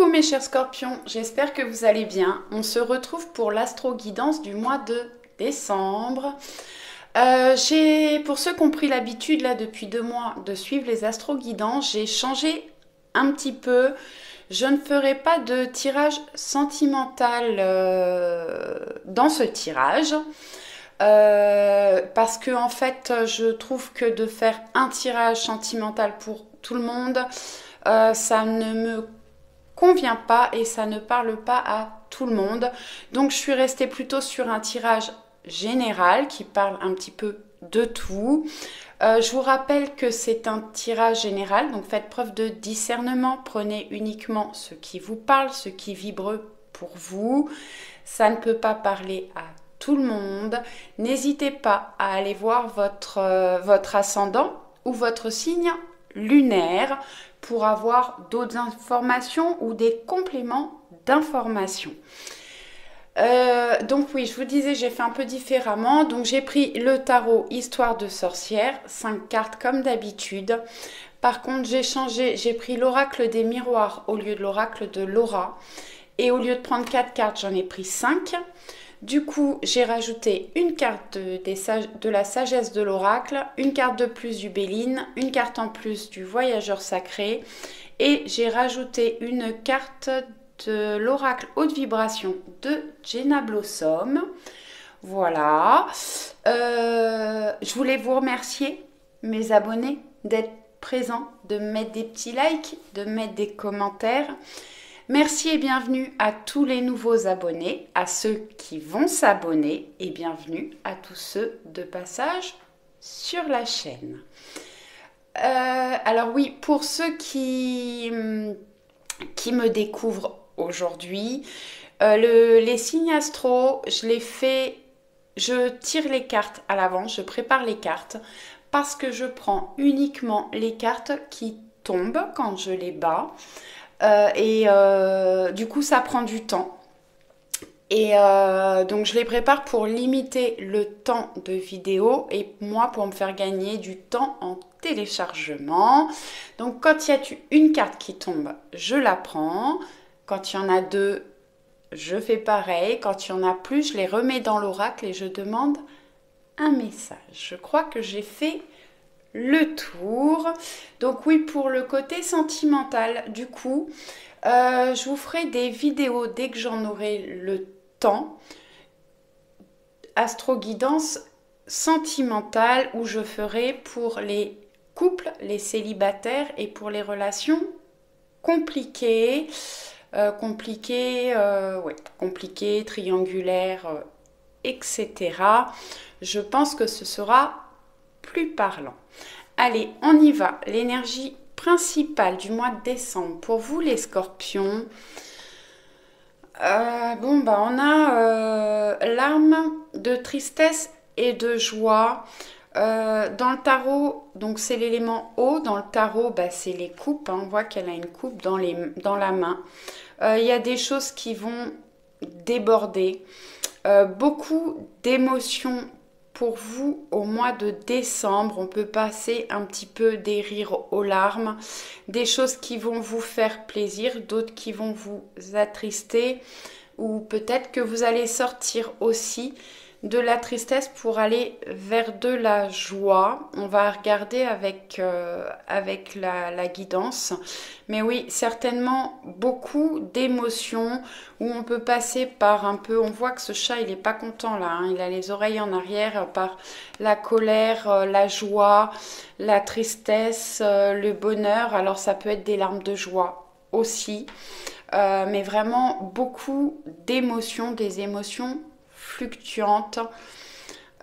Coucou mes chers scorpions, j'espère que vous allez bien. On se retrouve pour l'astro-guidance du mois de décembre. Pour ceux qui ont pris l'habitude là depuis 2 mois de suivre les astro-guidances, j'ai changé un petit peu. Je ne ferai pas de tirage sentimental dans ce tirage. Parce que en fait je trouve que de faire un tirage sentimental pour tout le monde, ça ne me convient pas et ça ne parle pas à tout le monde. Donc je suis restée plutôt sur un tirage général qui parle un petit peu de tout. Je vous rappelle que c'est un tirage général, donc faites preuve de discernement, prenez uniquement ce qui vous parle, ce qui vibre pour vous. Ça ne peut pas parler à tout le monde. N'hésitez pas à aller voir votre ascendant ou votre signe lunaire pour avoir d'autres informations ou des compléments d'informations. Donc oui, je vous disais, j'ai fait un peu différemment. Donc j'ai pris le tarot Histoire de sorcière, 5 cartes comme d'habitude. Par contre, j'ai pris l'oracle des miroirs au lieu de l'oracle de Laura. Et au lieu de prendre 4 cartes, j'en ai pris 5. Du coup, j'ai rajouté une carte de la sagesse de l'oracle, une carte de plus du Béline, une carte en plus du voyageur sacré et j'ai rajouté une carte de l'oracle haute vibration de Jenna Blossom. Voilà. Je voulais vous remercier, mes abonnés, d'être présents, de mettre des petits likes, de mettre des commentaires. Merci et bienvenue à tous les nouveaux abonnés, à ceux qui vont s'abonner et bienvenue à tous ceux de passage sur la chaîne. Alors oui, pour ceux qui me découvrent aujourd'hui, les signes astro, je tire les cartes à l'avance, je prépare les cartes parce que je prends uniquement les cartes qui tombent quand je les bats. Du coup ça prend du temps et donc je les prépare pour limiter le temps de vidéo et moi pour me faire gagner du temps en téléchargement. Donc quand il y a une carte qui tombe, je la prends. Quand il y en a 2, je fais pareil. Quand il y en a plus, je les remets dans l'oracle et je demande un message. Je crois que j'ai fait le tour. Donc oui, pour le côté sentimental, du coup, je vous ferai des vidéos dès que j'en aurai le temps. Astro-guidance sentimentale où je ferai pour les couples, les célibataires et pour les relations compliquées, compliquées, triangulaires, etc. Je pense que ce sera plus parlant. Allez, on y va. L'énergie principale du mois de décembre pour vous les scorpions. On a l'âme de tristesse et de joie. Dans le tarot, donc c'est l'élément eau. Dans le tarot, c'est les coupes. On voit qu'elle a une coupe dans la main. Il y a des choses qui vont déborder. Beaucoup d'émotions pour vous au mois de décembre. On peut passer un petit peu des rires aux larmes, des choses qui vont vous faire plaisir, d'autres qui vont vous attrister, ou peut-être que vous allez sortir aussi de la tristesse pour aller vers de la joie. On va regarder avec la guidance. Mais oui, certainement beaucoup d'émotions où on peut passer par un peu... On voit que ce chat, il n'est pas content là. Il a les oreilles en arrière par la colère, la joie, la tristesse, le bonheur. Alors ça peut être des larmes de joie aussi. Mais vraiment beaucoup d'émotions, des émotions fluctuante.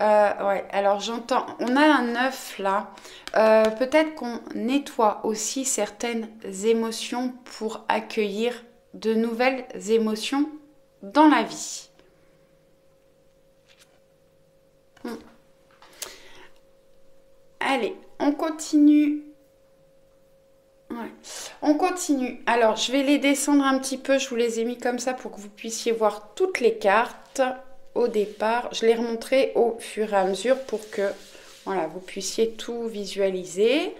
Ouais, alors j'entends, on a un 9 là. Peut-être qu'on nettoie aussi certaines émotions pour accueillir de nouvelles émotions dans la vie. Allez, on continue. Ouais. On continue. Alors, je vais les descendre un petit peu. Je vous les ai mis comme ça pour que vous puissiez voir toutes les cartes. Au départ, je les remonterai au fur et à mesure pour que voilà, vous puissiez tout visualiser.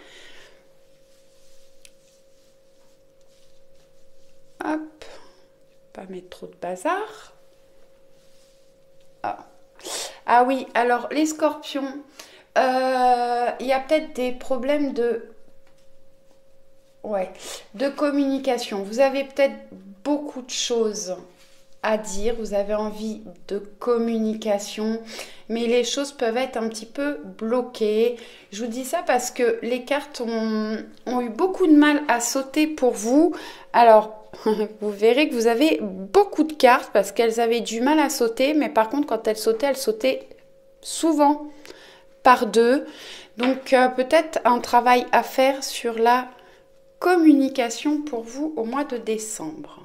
Hop. pas mettre trop de bazar. Ah, ah oui, alors les scorpions, il y a peut-être des problèmes ouais, de communication. Vous avez peut-être beaucoup de choses à dire, vous avez envie de communication, mais les choses peuvent être un petit peu bloquées. Je vous dis ça parce que les cartes ont eu beaucoup de mal à sauter pour vous. Alors, vous verrez que vous avez beaucoup de cartes parce qu'elles avaient du mal à sauter, mais par contre, quand elles sautaient souvent par deux. Donc, peut-être un travail à faire sur la communication pour vous au mois de décembre.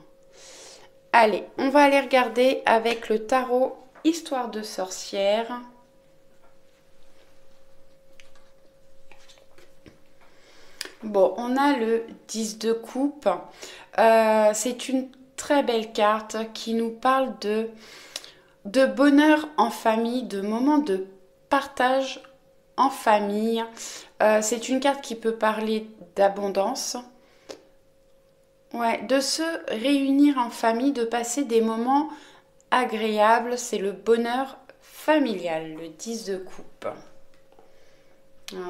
Allez, on va aller regarder avec le tarot Histoire de sorcière. Bon, on a le 10 de coupe. C'est une très belle carte qui nous parle de bonheur en famille, de moments de partage en famille. C'est une carte qui peut parler d'abondance. Ouais, de se réunir en famille, de passer des moments agréables, c'est le bonheur familial, le 10 de coupe.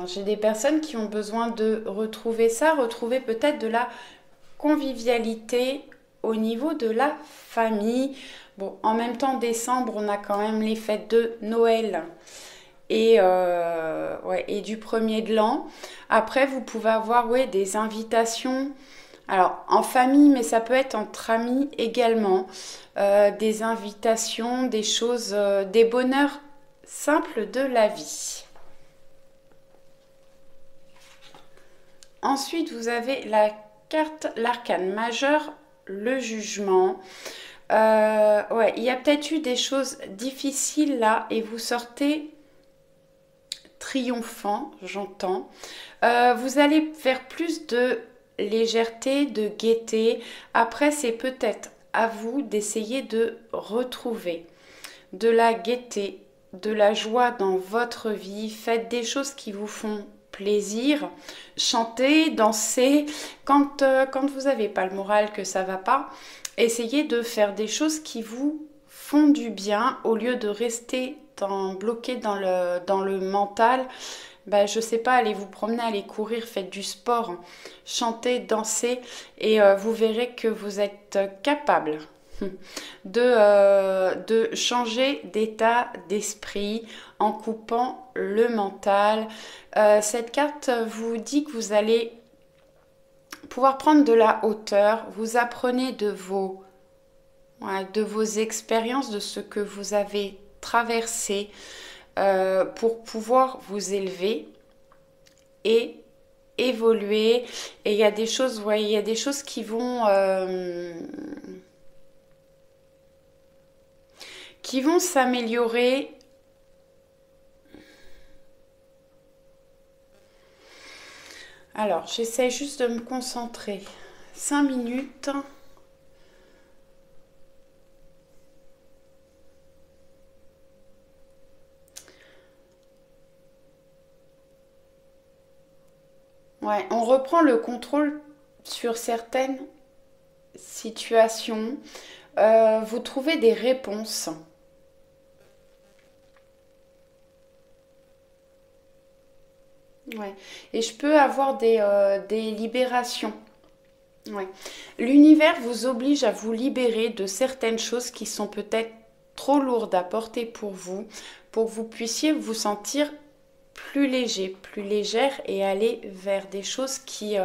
J'ai des personnes qui ont besoin de retrouver ça, retrouver peut-être de la convivialité au niveau de la famille. Bon, en même temps, décembre, on a quand même les fêtes de Noël et du premier de l'an. Après, vous pouvez avoir des invitations. Alors, en famille, mais ça peut être entre amis également. Des invitations, des choses, des bonheurs simples de la vie. Ensuite, vous avez la carte, l'arcane majeur, le jugement. Ouais, il y a peut-être eu des choses difficiles là et vous sortez triomphant, j'entends. Vous allez faire plus de légèreté, de gaieté. Après, c'est peut-être à vous d'essayer de retrouver de la gaieté, de la joie dans votre vie. Faites des choses qui vous font plaisir. Chantez, dansez. Quand vous n'avez pas le moral, que ça va pas, essayez de faire des choses qui vous font du bien au lieu de rester bloqué dans le mental. Je sais pas, allez vous promener, allez courir, faites du sport, chantez, dansez et vous verrez que vous êtes capable de changer d'état d'esprit en coupant le mental. Cette carte vous dit que vous allez pouvoir prendre de la hauteur, vous apprenez de vos expériences, de ce que vous avez traversé pour pouvoir vous élever et évoluer. Et il y a des choses, il y a des choses qui vont s'améliorer. Alors, j'essaie juste de me concentrer. 5 minutes. Ouais, on reprend le contrôle sur certaines situations. Vous trouvez des réponses. Ouais. Et je peux avoir des libérations. Ouais. L'univers vous oblige à vous libérer de certaines choses qui sont peut-être trop lourdes à porter pour que vous puissiez vous sentir plus léger, plus légère et aller vers des choses qui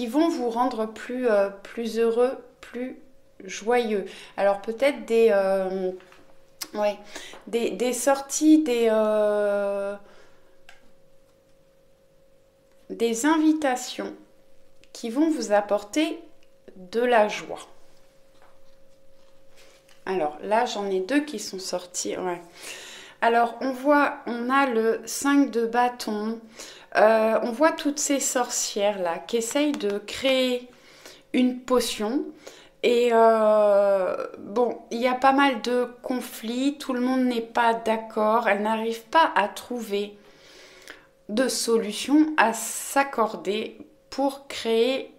vont vous rendre plus heureux, plus joyeux. Alors peut-être des sorties, des invitations qui vont vous apporter de la joie. Alors là, j'en ai 2 qui sont sortis. Ouais. Alors, on a le 5 de bâton. On voit toutes ces sorcières-là qui essayent de créer une potion. Et bon, il y a pas mal de conflits. Tout le monde n'est pas d'accord. Elles n'arrivent pas à trouver de solution, à s'accorder pour créer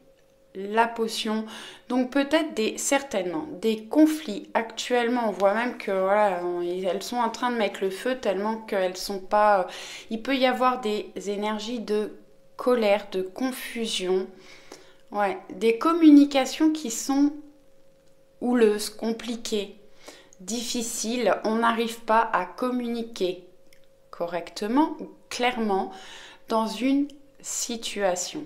la potion. Donc peut-être certainement des conflits. Actuellement, on voit même que voilà, elles sont en train de mettre le feu tellement qu'elles sont pas. Il peut y avoir des énergies de colère, de confusion. Ouais, des communications qui sont houleuses, compliquées, difficiles. On n'arrive pas à communiquer correctement ou clairement dans une situation.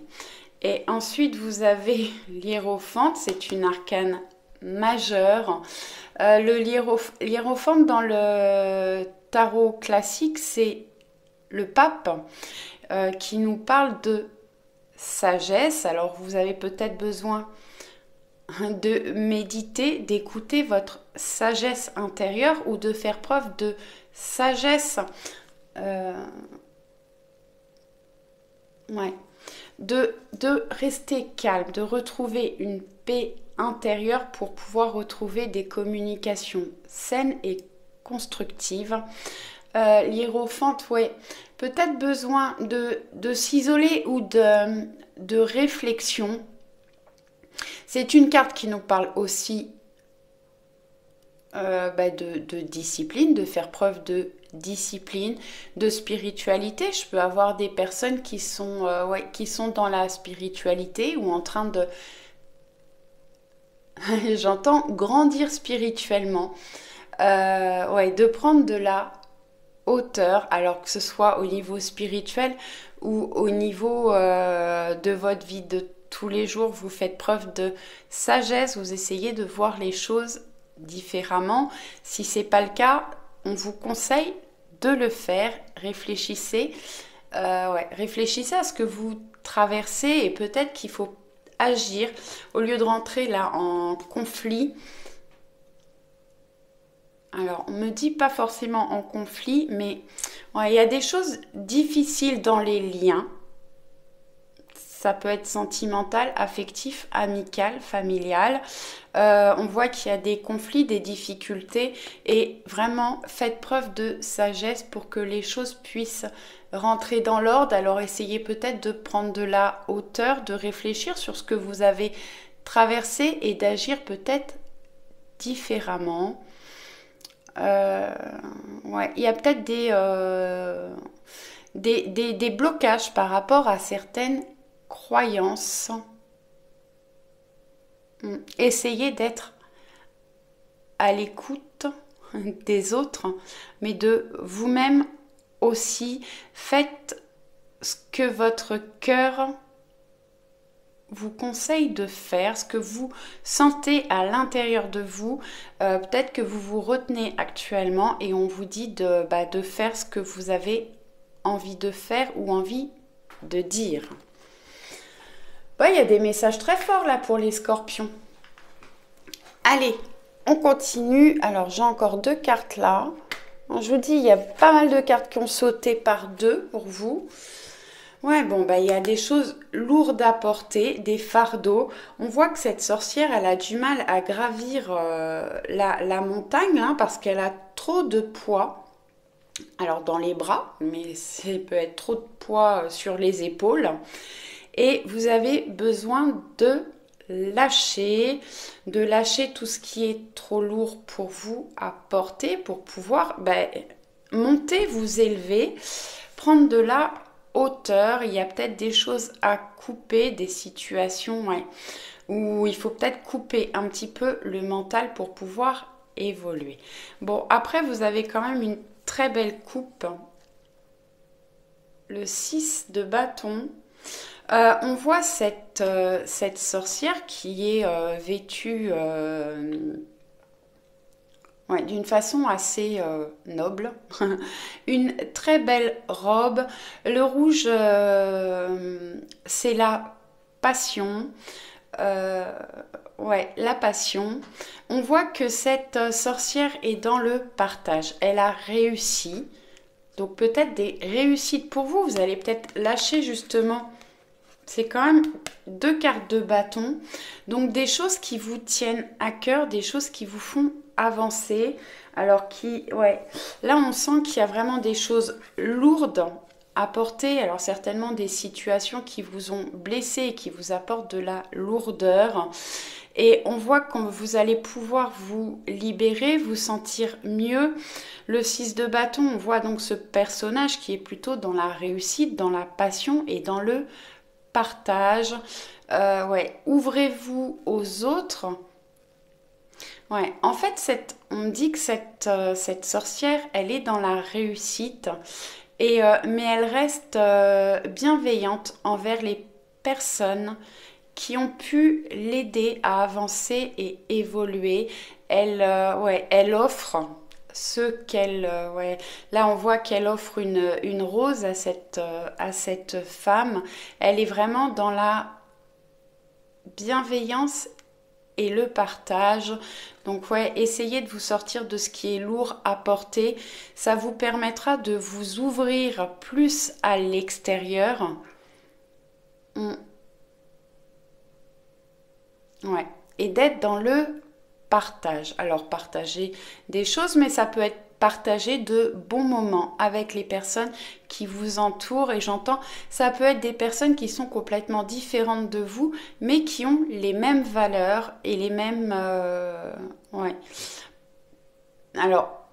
Et ensuite, vous avez l'hiérophante, c'est une arcane majeure. L'hiérophante dans le tarot classique, c'est le pape qui nous parle de sagesse. Alors, vous avez peut-être besoin de méditer, d'écouter votre sagesse intérieure ou de faire preuve de sagesse. Ouais. De rester calme, de retrouver une paix intérieure pour pouvoir retrouver des communications saines et constructives. L'hiérophante, ouais, peut-être besoin de s'isoler ou de réflexion. C'est une carte qui nous parle aussi de discipline, de faire preuve de discipline, de spiritualité. Je peux avoir des personnes qui sont dans la spiritualité ou en train de j'entends grandir spirituellement, de prendre de la hauteur, alors que ce soit au niveau spirituel ou au niveau de votre vie de tous les jours. Vous faites preuve de sagesse, vous essayez de voir les choses différemment. Si c'est pas le cas, on vous conseille de le faire. Réfléchissez, réfléchissez à ce que vous traversez et peut-être qu'il faut agir au lieu de rentrer là en conflit. Alors, on me dit pas forcément en conflit, mais il y a des choses difficiles dans les liens. Ça peut être sentimental, affectif, amical, familial. On voit qu'il y a des conflits, des difficultés et vraiment faites preuve de sagesse pour que les choses puissent rentrer dans l'ordre. Alors essayez peut-être de prendre de la hauteur, de réfléchir sur ce que vous avez traversé et d'agir peut-être différemment. Il y a peut-être des blocages par rapport à certaines croyances. Essayez d'être à l'écoute des autres, mais de vous-même aussi. Faites ce que votre cœur vous conseille de faire, ce que vous sentez à l'intérieur de vous. Peut-être que vous vous retenez actuellement et on vous dit de faire ce que vous avez envie de faire ou envie de dire. Il y a des messages très forts là pour les scorpions. Allez, on continue. Alors, j'ai encore 2 cartes là. Je vous dis, il y a pas mal de cartes qui ont sauté par 2 pour vous. Ouais, il y a des choses lourdes à porter, des fardeaux. On voit que cette sorcière, elle a du mal à gravir la montagne hein, parce qu'elle a trop de poids. Alors, dans les bras, mais ça peut être trop de poids sur les épaules. Et vous avez besoin de lâcher tout ce qui est trop lourd pour vous à porter pour pouvoir monter, vous élever, prendre de la hauteur. Il y a peut-être des choses à couper, des situations où il faut peut-être couper un petit peu le mental pour pouvoir évoluer. Bon, après, vous avez quand même une très belle coupe. Le 6 de bâton. On voit cette sorcière qui est vêtue d'une façon assez noble. Une très belle robe. Le rouge, c'est la passion. La passion. On voit que cette sorcière est dans le partage. Elle a réussi. Donc peut-être des réussites pour vous. Vous allez peut-être lâcher justement. C'est quand même 2 cartes de bâton. Donc des choses qui vous tiennent à cœur, des choses qui vous font avancer. Alors là on sent qu'il y a vraiment des choses lourdes apporté, alors certainement des situations qui vous ont blessé et qui vous apportent de la lourdeur. Et on voit que vous allez pouvoir vous libérer, vous sentir mieux. Le 6 de bâton, on voit donc ce personnage qui est plutôt dans la réussite, dans la passion et dans le partage. Ouais, ouvrez-vous aux autres. Ouais, en fait, on me dit que cette sorcière, elle est dans la réussite, mais elle reste bienveillante envers les personnes qui ont pu l'aider à avancer et évoluer. Ouais, elle offre ce qu'elle... ouais. Là, on voit qu'elle offre une rose à cette femme. Elle est vraiment dans la bienveillance et le partage. Donc ouais, essayez de vous sortir de ce qui est lourd à porter. Ça vous permettra de vous ouvrir plus à l'extérieur. Ouais, et d'être dans le partage. Alors partager des choses, mais ça peut être partager de bons moments avec les personnes qui vous entourent. Et j'entends, ça peut être des personnes qui sont complètement différentes de vous, mais qui ont les mêmes valeurs et les mêmes... ouais. Alors,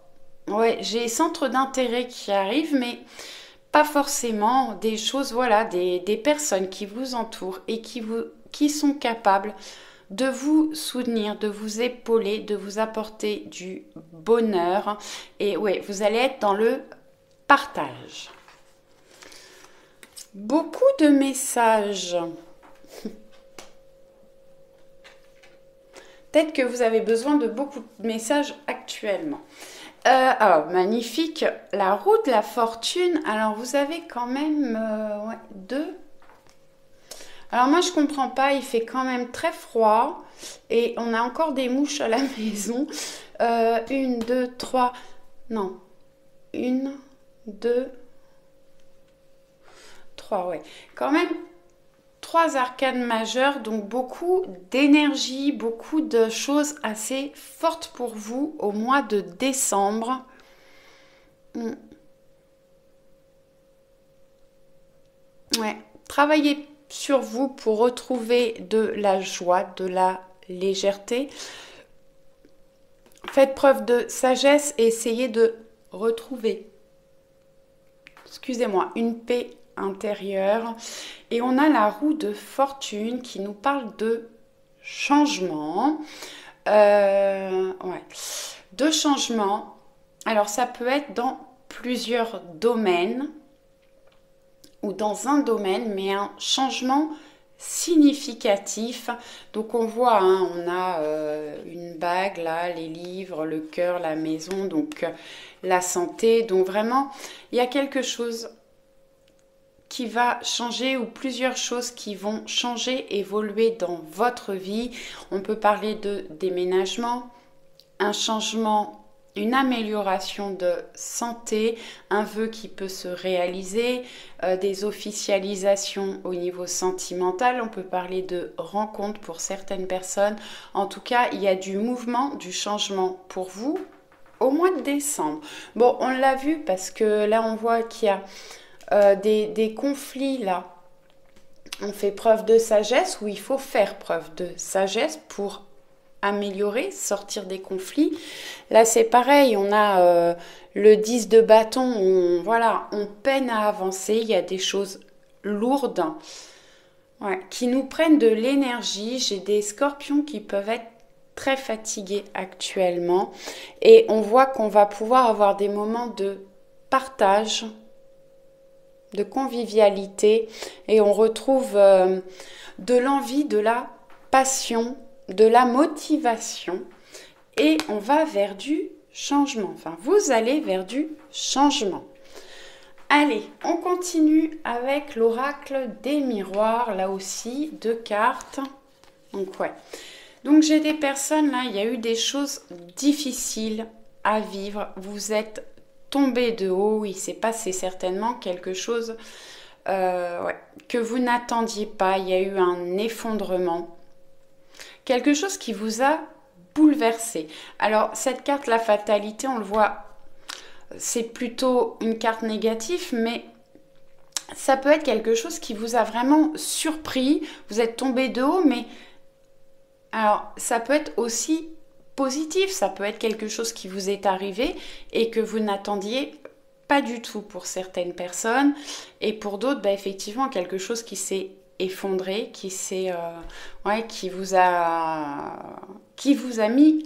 ouais, j'ai centres d'intérêt qui arrivent, mais pas forcément des choses, voilà, des personnes qui vous entourent et qui sont capables de vous soutenir, de vous épauler, de vous apporter du bonheur. Et ouais, vous allez être dans le partage. Beaucoup de messages. Peut-être que vous avez besoin de beaucoup de messages actuellement. Alors, magnifique. La roue de la fortune. Alors, vous avez quand même ouais, deux. Alors moi je comprends pas, il fait quand même très froid et on a encore des mouches à la maison. Une, deux, trois, non, une, deux, trois, ouais. Quand même trois arcanes majeures, donc beaucoup d'énergie, beaucoup de choses assez fortes pour vous au mois de décembre. Ouais, travaillez sur vous pour retrouver de la joie, de la légèreté. Faites preuve de sagesse et essayez de retrouver, excusez-moi, une paix intérieure. Et on a la roue de fortune qui nous parle de changement. Ouais, de changement. Alors ça peut être dans plusieurs domaines ou dans un domaine, mais un changement significatif. Donc on voit, hein, on a une bague là, les livres, le cœur, la maison, donc la santé. Donc vraiment, il y a quelque chose qui va changer ou plusieurs choses qui vont changer, évoluer dans votre vie. On peut parler de déménagement, un changement, une amélioration de santé, un vœu qui peut se réaliser, des officialisations au niveau sentimental, on peut parler de rencontres pour certaines personnes. En tout cas, il y a du mouvement, du changement pour vous au mois de décembre. Bon, on l'a vu parce que là, on voit qu'il y a des conflits là. On fait preuve de sagesse ou il faut faire preuve de sagesse pour améliorer, sortir des conflits. Là, c'est pareil, on a le 10 de bâton, voilà, on peine à avancer, il y a des choses lourdes ouais, qui nous prennent de l'énergie. J'ai des scorpions qui peuvent être très fatigués actuellement et on voit qu'on va pouvoir avoir des moments de partage, de convivialité et on retrouve de l'envie, de la passion, de la motivation et on va vers du changement. Enfin, vous allez vers du changement. Allez, on continue avec l'oracle des miroirs. Là aussi, 2 cartes. Donc, ouais. Donc, j'ai des personnes, là, il y a eu des choses difficiles à vivre. Vous êtes tombé de haut. Il s'est passé certainement quelque chose ouais, que vous n'attendiez pas. Il y a eu un effondrement. Quelque chose qui vous a bouleversé. Alors, cette carte, la fatalité, on le voit, c'est plutôt une carte négative, mais ça peut être quelque chose qui vous a vraiment surpris. Vous êtes tombé de haut, mais alors ça peut être aussi positif. Ça peut être quelque chose qui vous est arrivé et que vous n'attendiez pas du tout pour certaines personnes. Et pour d'autres, bah, effectivement, quelque chose qui s'est effondré, ouais, qui vous a mis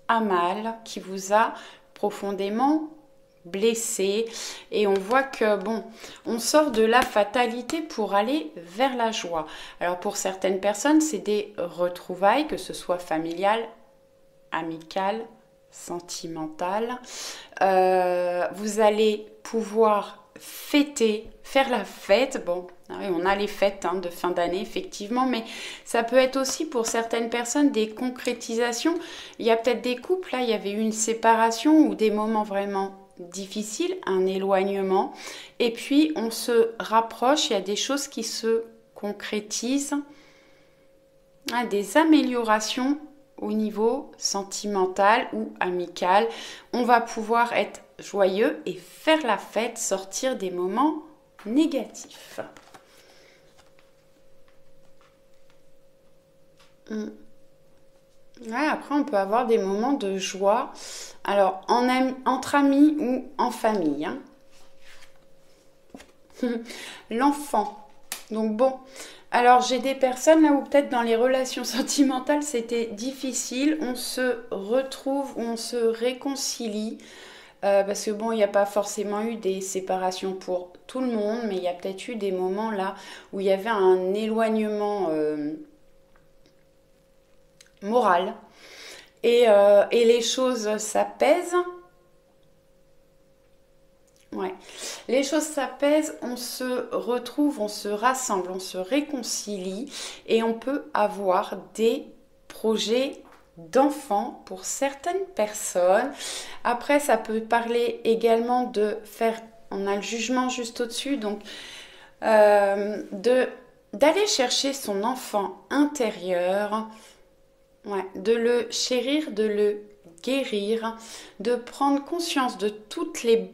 à mal, qui vous a profondément blessé. Et on voit que bon, on sort de la fatalité pour aller vers la joie. Alors pour certaines personnes, c'est des retrouvailles, que ce soit familiales, amicales, sentimentales. Vous allez pouvoir fêter, faire la fête. Bon, on a les fêtes de fin d'année, effectivement, mais ça peut être aussi pour certaines personnes des concrétisations. Il y a peut-être des couples, là, il y avait eu une séparation ou des moments vraiment difficiles, un éloignement, et puis on se rapproche, il y a des choses qui se concrétisent, des améliorations au niveau sentimental ou amical. On va pouvoir être joyeux et faire la fête, sortir des moments négatifs. Ouais, après, on peut avoir des moments de joie. Alors, entre amis ou en famille. L'enfant. Donc bon, alors j'ai des personnes là où peut-être dans les relations sentimentales c'était difficile. On se retrouve, on se réconcilie. Parce que bon, il n'y a pas forcément eu des séparations pour tout le monde, mais il y a peut-être eu des moments là où il y avait un éloignement moral. Et les choses s'apaisent. Ouais. Les choses s'apaisent, on se retrouve, on se rassemble, on se réconcilie et on peut avoir des projets d'enfants pour certaines personnes. Après, ça peut parler également de faire, on a le jugement juste au-dessus, donc d'aller chercher son enfant intérieur, ouais, de le chérir, de le guérir, de prendre conscience de toutes les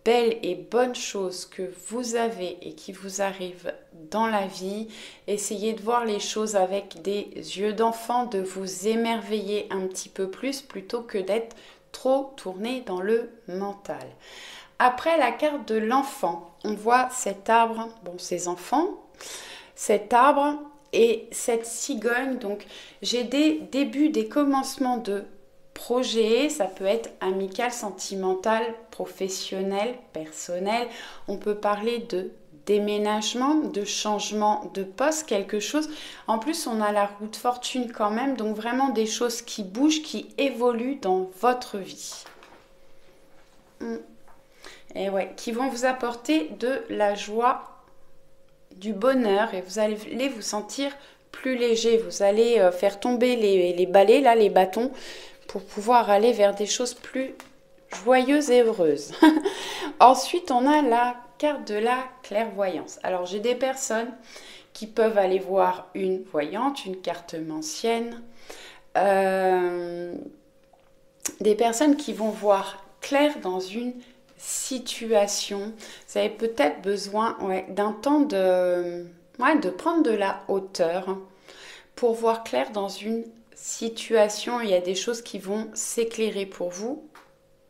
belles et bonnes choses que vous avez et qui vous arrivent dans la vie. Essayez de voir les choses avec des yeux d'enfant, de vous émerveiller un petit peu plus plutôt que d'être trop tourné dans le mental. Après la carte de l'enfant, on voit cet arbre, bon, ces enfants, cet arbre et cette cigogne. Donc j'ai des débuts, des commencements de projet, ça peut être amical, sentimental, professionnel, personnel. On peut parler de déménagement, de changement de poste, quelque chose. En plus, on a la roue de fortune quand même, donc vraiment des choses qui bougent, qui évoluent dans votre vie. Et ouais, qui vont vous apporter de la joie, du bonheur, et vous allez vous sentir plus léger. Vous allez faire tomber les balais, là, les bâtons, pour pouvoir aller vers des choses plus joyeuses et heureuses. Ensuite, on a la carte de la clairvoyance. Alors, j'ai des personnes qui peuvent aller voir une voyante, une cartomancienne, des personnes qui vont voir clair dans une situation. Vous avez peut-être besoin d'un temps de prendre de la hauteur pour voir clair dans une situation. Il y a des choses qui vont s'éclairer pour vous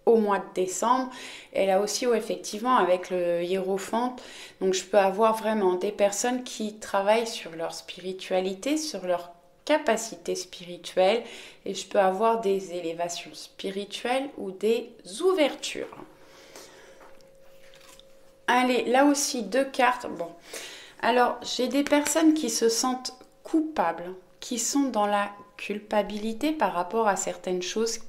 au mois de décembre. Et là aussi, effectivement, avec le hiérophante, donc je peux avoir vraiment des personnes qui travaillent sur leur spiritualité, sur leur capacité spirituelle, et je peux avoir des élévations spirituelles ou des ouvertures. Allez, là aussi, 2 cartes. Bon, alors, j'ai des personnes qui se sentent coupables, qui sont dans la culpabilité par rapport à certaines choses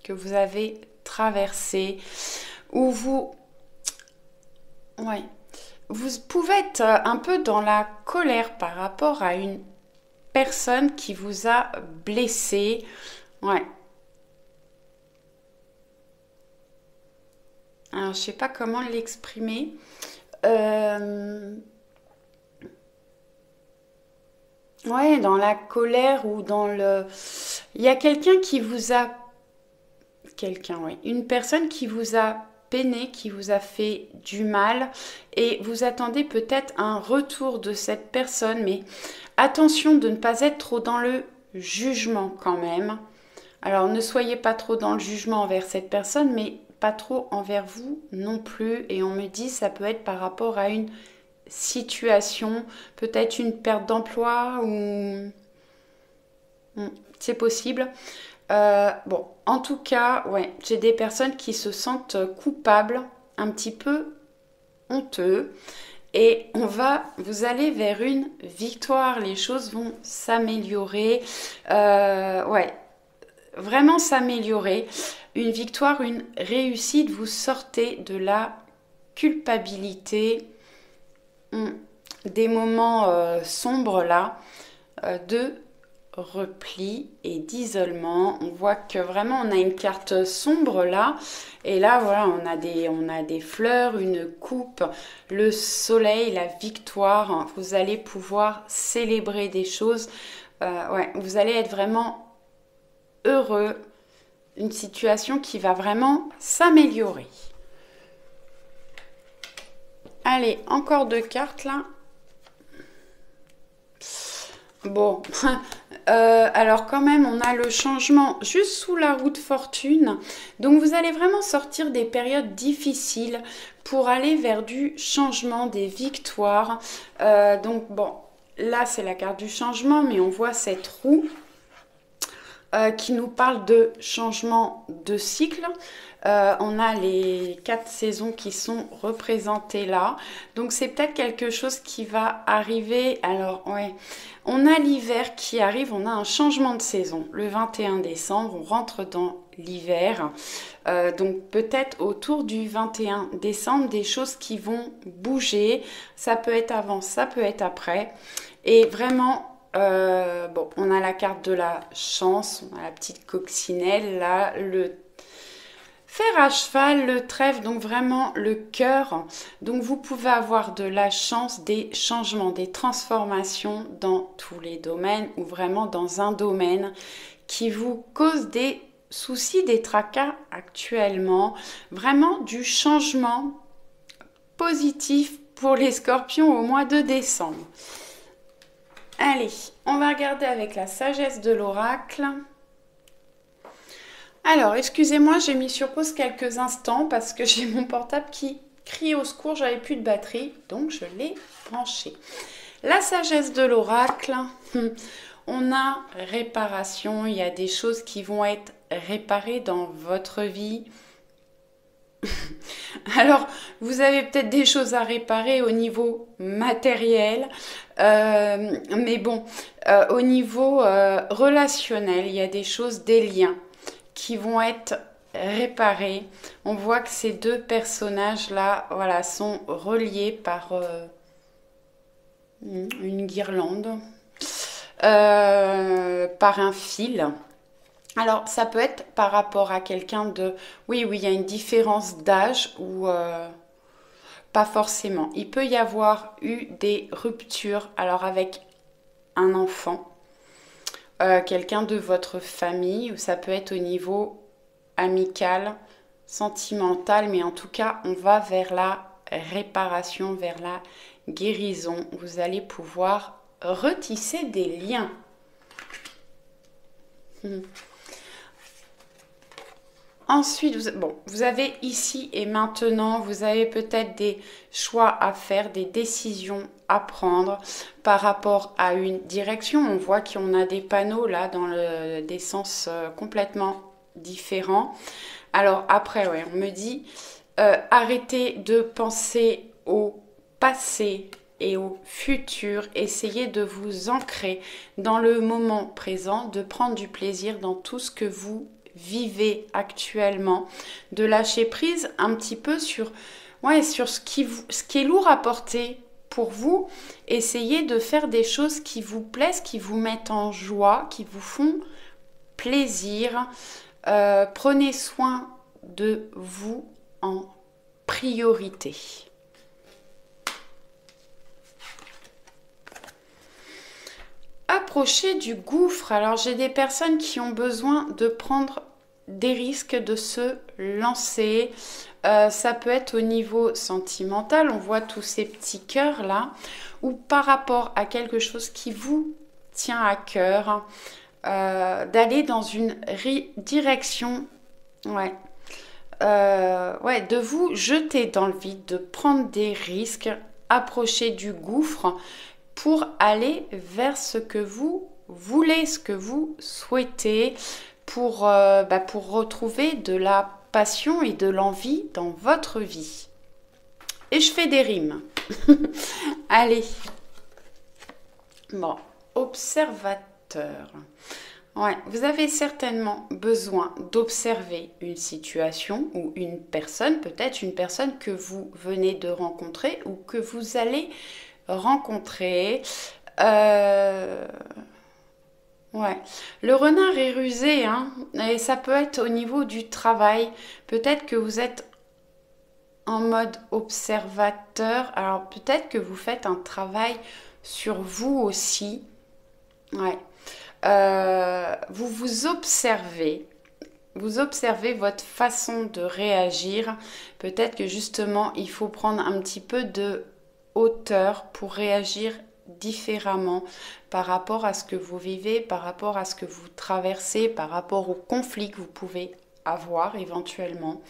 que vous avez traversées, ou vous pouvez être un peu dans la colère par rapport à une personne qui vous a blessé. Ouais. Alors, je sais pas comment l'exprimer. Ouais, dans la colère ou dans le... Il y a quelqu'un qui vous a... Quelqu'un, oui. Une personne qui vous a peiné, qui vous a fait du mal et vous attendez peut-être un retour de cette personne, mais attention de ne pas être trop dans le jugement quand même. Alors ne soyez pas trop dans le jugement envers cette personne, mais pas trop envers vous non plus. Et on me dit ça peut être par rapport à une situation, peut-être une perte d'emploi ou... c'est possible. Bon, en tout cas, ouais, j'ai des personnes qui se sentent coupables, un petit peu honteux. Et vous allez vers une victoire. Les choses vont s'améliorer. Ouais, vraiment s'améliorer. Une victoire, une réussite. Vous sortez de la culpabilité, des moments sombres là, de repli et d'isolement. On voit que vraiment on a une carte sombre là, et là voilà, on a des fleurs, une coupe, le soleil, la victoire. Vous allez pouvoir célébrer des choses. Ouais, vous allez être vraiment heureux, une situation qui va vraiment s'améliorer. Allez, encore 2 cartes là. Bon, alors quand même, on a le changement juste sous la roue de fortune. Donc, vous allez vraiment sortir des périodes difficiles pour aller vers du changement, des victoires. Donc, bon, là, c'est la carte du changement, mais on voit cette roue qui nous parle de changement de cycle. On a les 4 saisons qui sont représentées là. Donc, c'est peut-être quelque chose qui va arriver. Alors, ouais, on a l'hiver qui arrive. On a un changement de saison. Le 21 décembre, on rentre dans l'hiver. Donc, peut-être autour du 21 décembre, des choses qui vont bouger. Ça peut être avant, ça peut être après. Et vraiment... bon, on a la carte de la chance, on a la petite coccinelle, là, le fer à cheval, le trèfle, donc vraiment le cœur. Donc vous pouvez avoir de la chance, des changements, des transformations dans tous les domaines ou vraiment dans un domaine qui vous cause des soucis, des tracas actuellement. Vraiment du changement positif pour les scorpions au mois de décembre. Allez, on va regarder avec la sagesse de l'oracle. Alors, excusez-moi, j'ai mis sur pause quelques instants parce que j'ai mon portable qui crie au secours, j'avais plus de batterie, donc je l'ai branché. La sagesse de l'oracle, on a réparation, il y a des choses qui vont être réparées dans votre vie. Alors, vous avez peut-être des choses à réparer au niveau matériel, mais bon, au niveau relationnel, il y a des choses, des liens qui vont être réparés. On voit que ces 2 personnages-là, voilà, sont reliés par une guirlande, par un fil. Alors, ça peut être par rapport à quelqu'un de... Oui, il y a une différence d'âge ou... pas forcément. Il peut y avoir eu des ruptures, alors avec un enfant, quelqu'un de votre famille, ou ça peut être au niveau amical, sentimental, mais en tout cas, on va vers la réparation, vers la guérison. Vous allez pouvoir retisser des liens. Ensuite, vous avez ici et maintenant, vous avez peut-être des choix à faire, des décisions à prendre par rapport à une direction. On voit qu'on a des panneaux là dans des sens complètement différents. Alors après, ouais, on me dit arrêtez de penser au passé et au futur. Essayez de vous ancrer dans le moment présent, de prendre du plaisir dans tout ce que vous vivez actuellement, de lâcher prise un petit peu sur ce qui est lourd à porter pour vous. Essayez de faire des choses qui vous plaisent, qui vous mettent en joie, qui vous font plaisir. Prenez soin de vous en priorité. Approcher du gouffre. Alors j'ai des personnes qui ont besoin de prendre des risques, de se lancer. Ça peut être au niveau sentimental, on voit tous ces petits cœurs là, ou par rapport à quelque chose qui vous tient à cœur, d'aller dans une direction, ouais, ouais, de vous jeter dans le vide, de prendre des risques, approcher du gouffre pour aller vers ce que vous voulez, ce que vous souhaitez, pour retrouver de la passion et de l'envie dans votre vie. Et je fais des rimes. Allez. Bon, observateur. Ouais, vous avez certainement besoin d'observer une situation ou une personne, peut-être une personne que vous venez de rencontrer ou que vous allez rencontrer. Ouais, le renard est rusé, hein, et ça peut être au niveau du travail. Peut-être que vous êtes en mode observateur. Alors peut-être que vous faites un travail sur vous aussi. Ouais. Vous vous observez. Vous observez votre façon de réagir. Peut-être que justement, il faut prendre un petit peu de hauteur pour réagir différemment par rapport à ce que vous vivez, par rapport à ce que vous traversez, par rapport aux conflits que vous pouvez avoir éventuellement.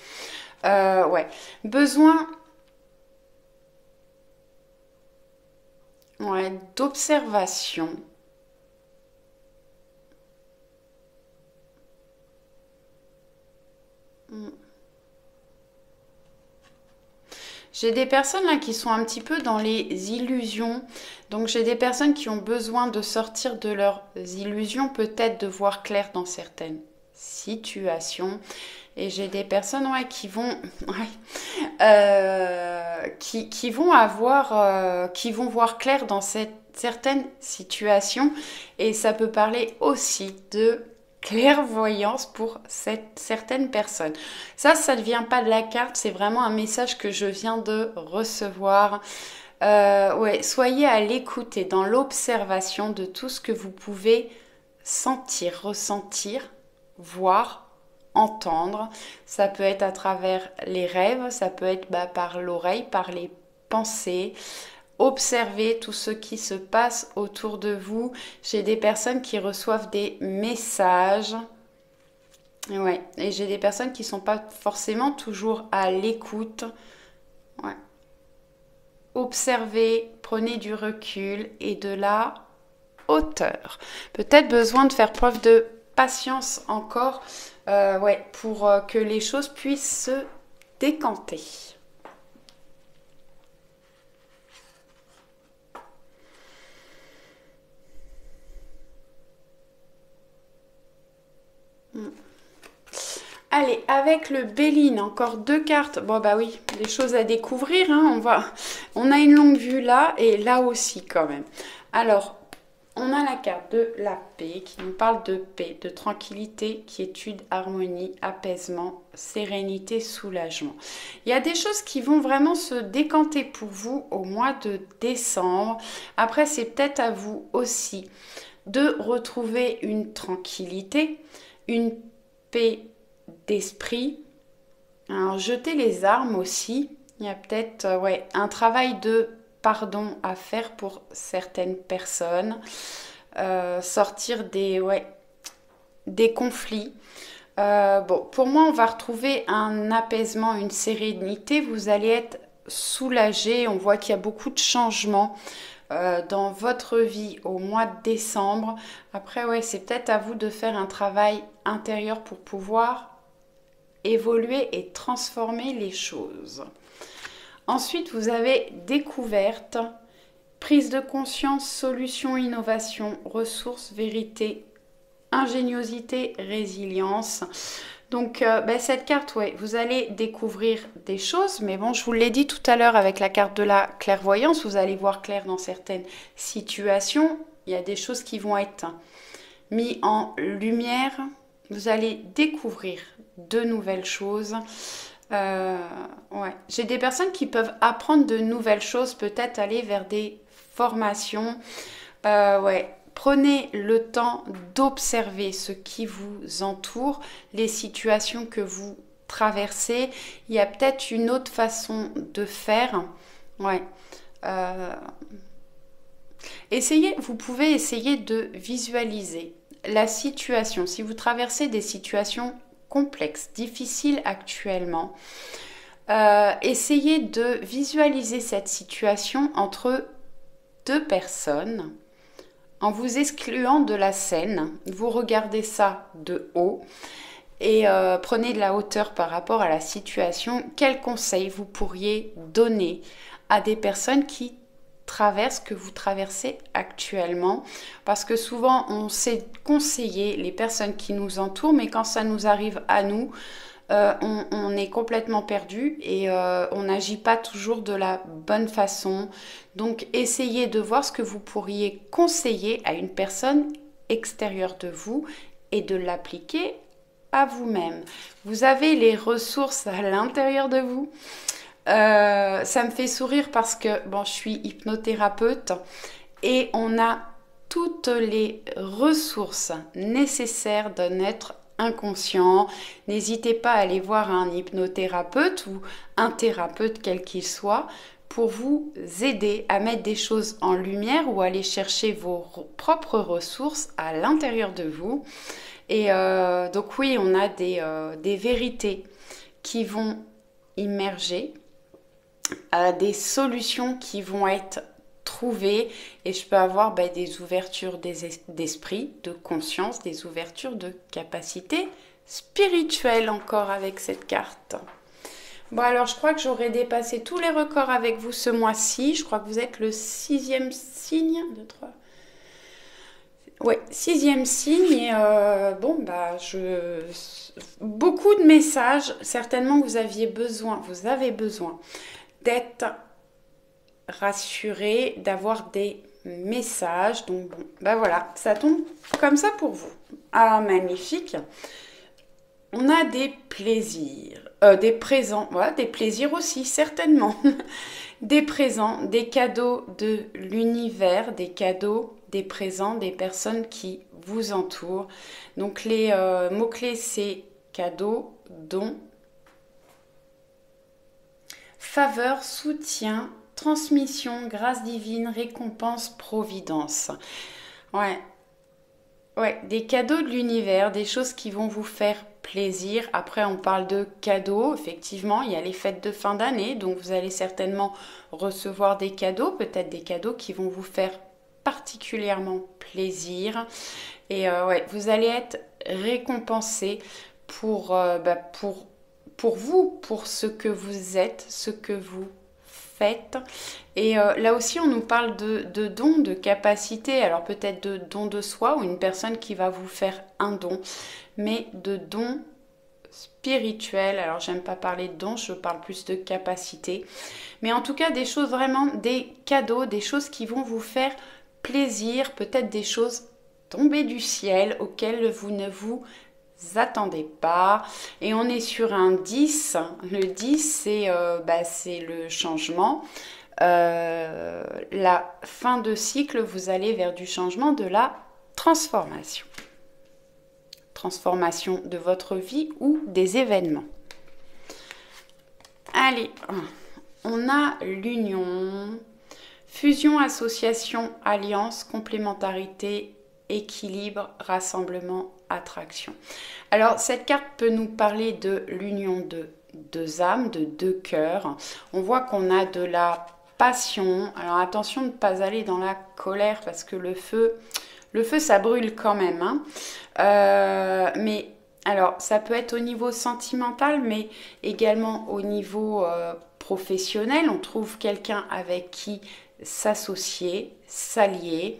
Ouais. Besoin, ouais, d'observation. J'ai des personnes là qui sont un petit peu dans les illusions. Donc j'ai des personnes qui ont besoin de sortir de leurs illusions, peut-être de voir clair dans certaines situations. Et j'ai des personnes ouais, qui vont ouais, qui vont avoir qui vont voir clair dans certaines situations. Et ça peut parler aussi de clairvoyance pour certaines personnes. Ça ne vient pas de la carte, c'est vraiment un message que je viens de recevoir. Ouais, soyez à l'écoute et dans l'observation de tout ce que vous pouvez sentir, ressentir, voir, entendre. Ça peut être à travers les rêves, ça peut être par l'oreille, par les pensées. Observez tout ce qui se passe autour de vous. J'ai des personnes qui reçoivent des messages. Ouais. Et j'ai des personnes qui ne sont pas forcément toujours à l'écoute. Ouais. Observez, prenez du recul et de la hauteur. Peut-être besoin de faire preuve de patience encore ouais, pour que les choses puissent se décanter. Allez, avec le Béline, encore 2 cartes. Bon, bah oui, des choses à découvrir. Hein, on a une longue vue là et là aussi quand même. Alors, on a la carte de la paix qui nous parle de paix, de tranquillité, quiétude, harmonie, apaisement, sérénité, soulagement. Il y a des choses qui vont vraiment se décanter pour vous au mois de décembre. Après, c'est peut-être à vous aussi de retrouver une tranquillité, une paix d'esprit. Alors, jeter les armes aussi. Il y a peut-être ouais, un travail de pardon à faire pour certaines personnes. Sortir ouais, des conflits. Bon, pour moi, on va retrouver un apaisement, une sérénité. Vous allez être soulagé. On voit qu'il y a beaucoup de changements dans votre vie au mois de décembre. Après, ouais, c'est peut-être à vous de faire un travail intérieur pour pouvoir évoluer et transformer les choses. Ensuite, vous avez découverte, prise de conscience, solution, innovation, ressources, vérité, ingéniosité, résilience. Donc, cette carte, ouais, vous allez découvrir des choses. Mais bon, je vous l'ai dit tout à l'heure avec la carte de la clairvoyance, vous allez voir clair dans certaines situations. Il y a des choses qui vont être mises en lumière. Vous allez découvrir de nouvelles choses. Ouais. J'ai des personnes qui peuvent apprendre de nouvelles choses, peut-être aller vers des formations. Ouais. Prenez le temps d'observer ce qui vous entoure, les situations que vous traverser. Il y a peut-être une autre façon de faire. Ouais. Vous pouvez essayer de visualiser la situation. Si vous traversez des situations complexes, difficiles actuellement, essayez de visualiser cette situation entre deux personnes en vous excluant de la scène. Vous regardez ça de haut et prenez de la hauteur par rapport à la situation. Quels conseils vous pourriez donner à des personnes qui traversent ce que vous traversez actuellement? Parce que souvent on sait conseiller les personnes qui nous entourent, mais quand ça nous arrive à nous, on est complètement perdu et on n'agit pas toujours de la bonne façon. Donc essayez de voir ce que vous pourriez conseiller à une personne extérieure de vous et de l'appliquer à vous-même. Vous avez les ressources à l'intérieur de vous. Ça me fait sourire parce que je suis hypnothérapeute et on a toutes les ressources nécessaires d'un être inconscient. N'hésitez pas à aller voir un hypnothérapeute ou un thérapeute quel qu'il soit pour vous aider à mettre des choses en lumière ou aller chercher vos propres ressources à l'intérieur de vous. Et donc oui, on a des vérités qui vont immerger, des solutions qui vont être trouvées et je peux avoir des ouvertures d'esprit, de conscience, des ouvertures de capacité spirituelle encore avec cette carte. Bon alors je crois que j'aurai dépassé tous les records avec vous ce mois-ci. Je crois que vous êtes le 6e signe. 2, 3. Ouais, 6e signe et beaucoup de messages. Certainement vous avez besoin d'être rassuré, d'avoir des messages. Donc voilà, ça tombe comme ça pour vous. Ah, magnifique. On a des plaisirs, des présents, voilà, des plaisirs aussi, certainement. Des présents, des cadeaux de l'univers, des cadeaux, des présents, des personnes qui vous entourent. Donc les mots-clés, c'est cadeau, don, faveur, soutien, transmission, grâce divine, récompense, providence. Ouais, des cadeaux de l'univers, des choses qui vont vous faire plaisir. Après, on parle de cadeaux. Effectivement, il y a les fêtes de fin d'année, donc vous allez certainement recevoir des cadeaux, peut-être des cadeaux qui vont vous faire particulièrement plaisir. Et vous allez être récompensé pour vous, pour ce que vous êtes, ce que vous faites. Et là aussi, on nous parle de dons, de capacités. Alors peut-être de dons de soi ou une personne qui va vous faire un don, mais de dons spirituels. Alors j'aime pas parler de dons, je parle plus de capacités. Mais en tout cas, des choses vraiment, des cadeaux, des choses qui vont vous faire plaisir, peut-être des choses tombées du ciel auxquelles vous ne vous attendez pas. Et on est sur un 10. Le 10, c'est le changement. La fin de cycle, vous allez vers du changement, de la transformation. Transformation de votre vie ou des événements. Allez, on a l'union, fusion, association, alliance, complémentarité, équilibre, rassemblement, attraction. Alors cette carte peut nous parler de l'union de deux âmes, de deux cœurs. On voit qu'on a de la passion. Alors attention de ne pas aller dans la colère parce que le feu ça brûle quand même. Mais alors ça peut être au niveau sentimental, mais également au niveau professionnel. On trouve quelqu'un avec qui s'associer, s'allier,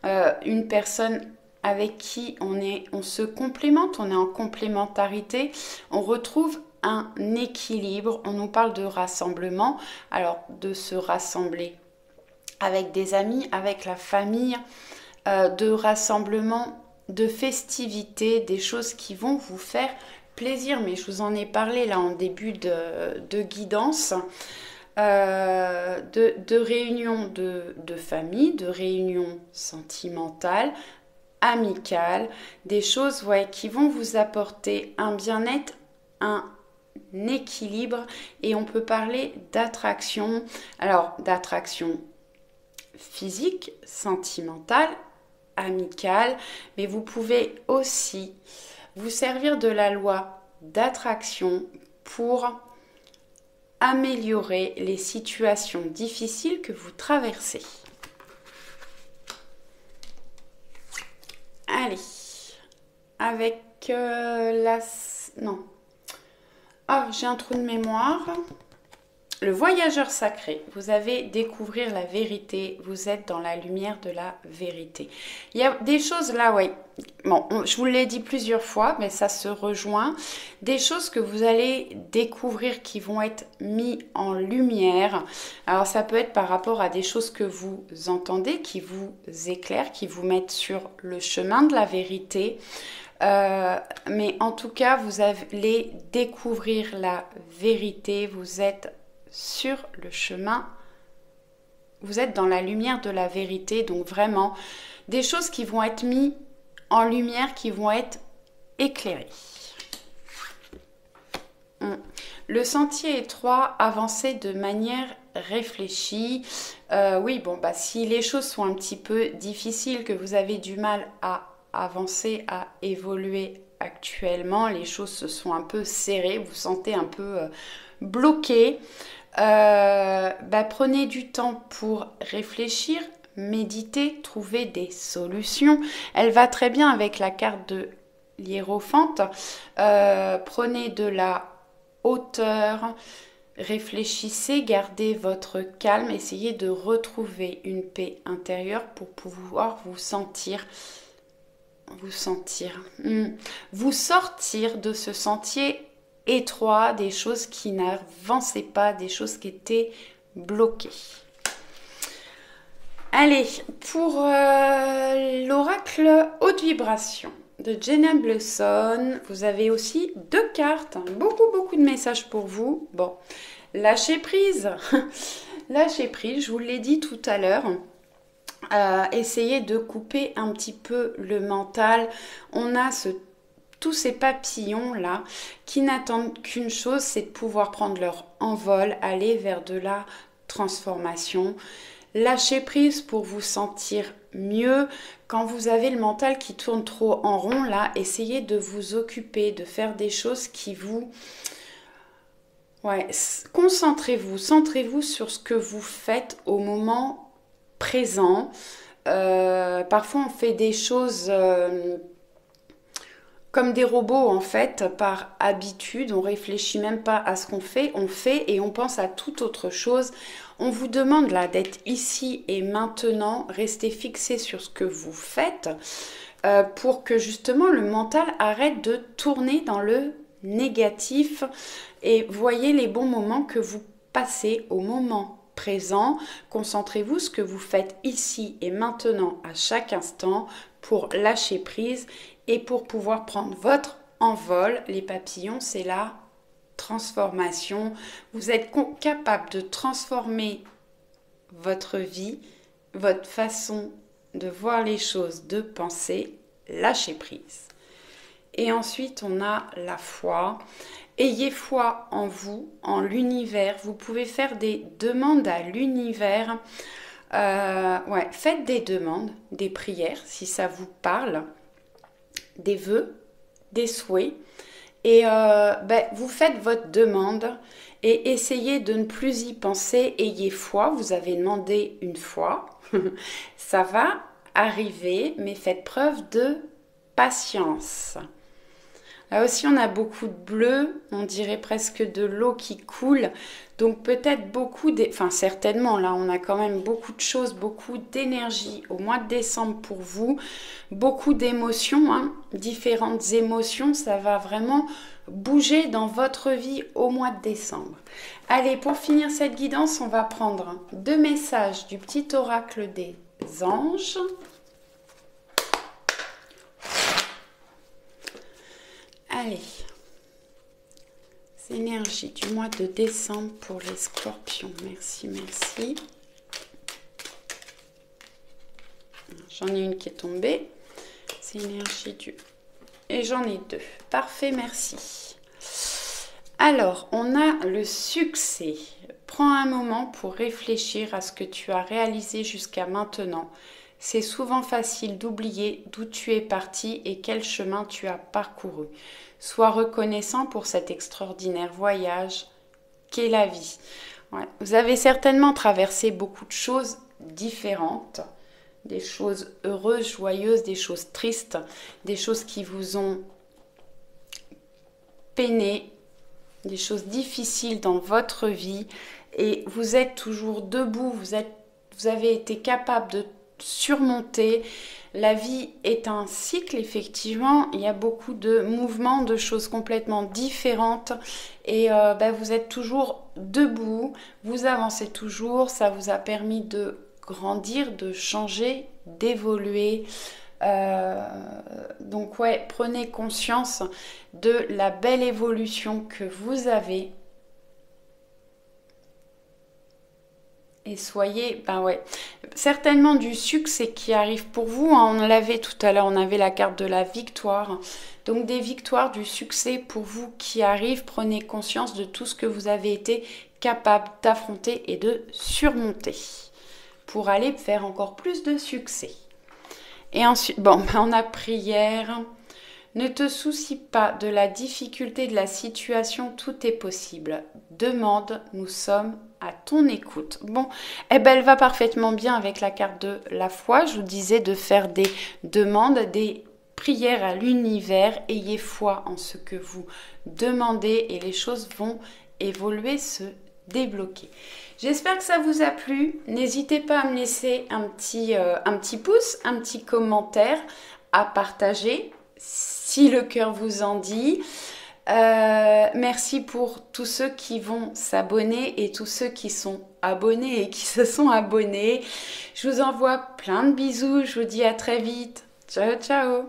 une personne avec qui on se complémente, on est en complémentarité, on retrouve un équilibre. On nous parle de rassemblement, alors de se rassembler avec des amis, avec la famille, de rassemblement, de festivités, des choses qui vont vous faire plaisir. Mais je vous en ai parlé là en début de guidance. De réunions de famille, de réunions sentimentales, amicales, des choses qui vont vous apporter un bien-être, un équilibre et on peut parler d'attraction. Alors, d'attraction physique, sentimentale, amicale, mais vous pouvez aussi vous servir de la loi d'attraction pour améliorer les situations difficiles que vous traversez. Allez, avec non. Ah, j'ai un trou de mémoire. Le voyageur sacré, vous avez découvrir la vérité, vous êtes dans la lumière de la vérité. Il y a des choses là, oui, bon, je vous l'ai dit plusieurs fois, mais ça se rejoint. Des choses que vous allez découvrir qui vont être mis en lumière. Alors ça peut être par rapport à des choses que vous entendez, qui vous éclairent, qui vous mettent sur le chemin de la vérité. Mais en tout cas, vous allez découvrir la vérité, vous êtes sur le chemin, vous êtes dans la lumière de la vérité, donc vraiment des choses qui vont être mises en lumière, qui vont être éclairées. Le sentier étroit, avancer de manière réfléchie. Oui, bon, bah si les choses sont un petit peu difficiles, que vous avez du mal à avancer, à évoluer actuellement, les choses se sont un peu serrées, vous vous sentez un peu bloqué. Prenez du temps pour réfléchir, méditer, trouver des solutions. Elle va très bien avec la carte de l'hiérophante. Prenez de la hauteur, réfléchissez, gardez votre calme, essayez de retrouver une paix intérieure pour pouvoir vous sortir de ce sentier étroit, des choses qui n'avançaient pas, des choses qui étaient bloquées. Allez, pour l'oracle haute vibration de Jenna Blossom, vous avez aussi 2 cartes, beaucoup de messages pour vous. Bon, lâchez prise, lâchez prise, je vous l'ai dit tout à l'heure. Essayez de couper un petit peu le mental. On a tous ces papillons là qui n'attendent qu'une chose, c'est de pouvoir prendre leur envol, aller vers de la transformation. Lâchez prise pour vous sentir mieux. Quand vous avez le mental qui tourne trop en rond là, essayez de vous occuper, de faire des choses qui vous... concentrez-vous, centrez-vous sur ce que vous faites au moment présent. Parfois on fait des choses comme des robots en fait, par habitude, on réfléchit même pas à ce qu'on fait, on fait et on pense à toute autre chose. On vous demande là d'être ici et maintenant, restez fixé sur ce que vous faites pour que justement le mental arrête de tourner dans le négatif et voyez les bons moments que vous passez au moment présent. Concentrez-vous sur ce que vous faites ici et maintenant à chaque instant pour lâcher prise et pour pouvoir prendre votre envol. Les papillons, c'est la transformation. Vous êtes capable de transformer votre vie, votre façon de voir les choses, de penser, lâcher prise. Et ensuite, on a la foi. Ayez foi en vous, en l'univers. Vous pouvez faire des demandes à l'univers. Faites des demandes, des prières, si ça vous parle, des vœux, des souhaits. Et vous faites votre demande et essayez de ne plus y penser. Ayez foi, vous avez demandé une fois. Ça va arriver, mais faites preuve de patience. Là aussi, on a beaucoup de bleu, on dirait presque de l'eau qui coule. Donc peut-être certainement, là, on a quand même beaucoup de choses, beaucoup d'énergie au mois de décembre pour vous. Beaucoup d'émotions, différentes émotions, ça va vraiment bouger dans votre vie au mois de décembre. Allez, pour finir cette guidance, on va prendre 2 messages du petit oracle des anges. Allez, c'est l'énergie du mois de décembre pour les scorpions. Merci, merci. J'en ai une qui est tombée. C'est l'énergie du... Et j'en ai 2. Parfait, merci. Alors, on a le succès. Prends un moment pour réfléchir à ce que tu as réalisé jusqu'à maintenant. C'est souvent facile d'oublier d'où tu es parti et quel chemin tu as parcouru. Sois reconnaissant pour cet extraordinaire voyage qu'est la vie. Ouais. Vous avez certainement traversé beaucoup de choses différentes, des choses heureuses, joyeuses, des choses tristes, des choses qui vous ont peiné, des choses difficiles dans votre vie et vous êtes toujours debout, vous avez été capable de surmonter. La vie est un cycle, effectivement, il y a beaucoup de mouvements, de choses complètement différentes et vous êtes toujours debout, vous avancez toujours, ça vous a permis de grandir, de changer, d'évoluer. Donc ouais, prenez conscience de la belle évolution que vous avez et soyez, certainement du succès qui arrive pour vous, hein. On l'avait tout à l'heure, on avait la carte de la victoire, donc des victoires, du succès pour vous qui arrivent. Prenez conscience de tout ce que vous avez été capable d'affronter et de surmonter pour aller faire encore plus de succès. Et ensuite, on a prière. Ne te soucie pas de la difficulté de la situation, tout est possible. Demande, nous sommes à ton écoute. Elle va parfaitement bien avec la carte de la foi. Je vous disais de faire des demandes, des prières à l'univers. Ayez foi en ce que vous demandez et les choses vont évoluer, se débloquer. J'espère que ça vous a plu. N'hésitez pas à me laisser un petit pouce, un petit commentaire, à partager si le cœur vous en dit. Merci pour tous ceux qui vont s'abonner et tous ceux qui sont abonnés et qui se sont abonnés. Je vous envoie plein de bisous. Je vous dis à très vite. Ciao, ciao.